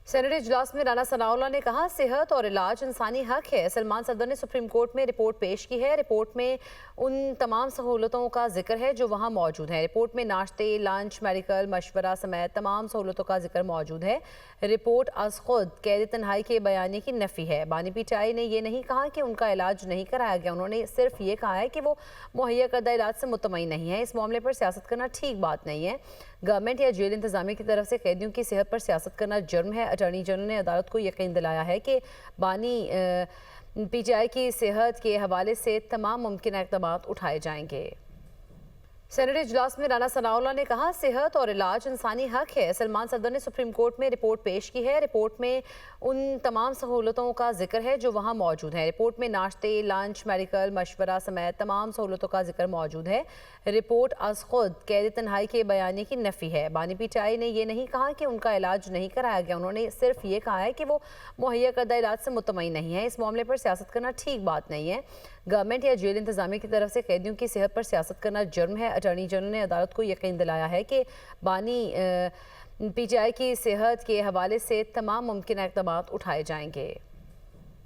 Senate इजलास में राना सनाउल्लाह ने कहा, सेहत और इलाज इंसानी हक है। सलमान सदर ने सुप्रीम कोर्ट में रिपोर्ट पेश की है। रिपोर्ट में उन तमाम सहूलतों का जिक्र है जो वहां मौजूद है। रिपोर्ट में नाश्ते, लंच, मेडिकल मशवरा समेत तमाम सहूलतों का जिक्र मौजूद है। रिपोर्ट अज खुद कैद तन्हाई के बयानी की नफी है। बानी पीटीआई ने यह नहीं कहा कि उनका इलाज नहीं कराया गया। उन्होंने सिर्फ ये कहा है कि वो मुहैया करदा इलाज से मुतमईन नहीं है। इस मामले पर सियासत करना ठीक बात नहीं है। गवर्नमेंट या जेल इंतजामिया की तरफ से कैदियों की सेहत पर सियासत करना जुर्म है। अटॉर्नी जनरल ने अदालत को यकीन दिलाया है कि बानी पीटीआई की सेहत के हवाले से तमाम मुमकिन इक़दाम उठाए जाएंगे। सेनेट इजलास में राना सनाउल्लाह ने कहा, सेहत और इलाज इंसानी हक है। सलमान सदर ने सुप्रीम कोर्ट में रिपोर्ट पेश की है। रिपोर्ट में उन तमाम सहूलतों का जिक्र है जो वहां मौजूद है। रिपोर्ट में नाश्ते, लंच, मेडिकल मशवरा समेत तमाम सहूलतों का जिक्र मौजूद है। रिपोर्ट अज खुद कैद तन्हाई के बयानी की नफी है। बानी पीटीआई ने यह नहीं कहा कि उनका इलाज नहीं कराया गया। उन्होंने सिर्फ ये कहा है कि वो मुहैया करदा इलाज से मुतमईन नहीं है। इस मामले पर सियासत करना ठीक बात नहीं है। गवर्नमेंट या जेल इंतजामिया की तरफ से कैदियों की सेहत पर सियासत करना जुर्म है। अटॉर्नी जनरल ने अदालत को यकीन दिलाया है कि बानी पीटीआई की सेहत के हवाले से तमाम मुमकिन इक़दाम उठाए जाएंगे।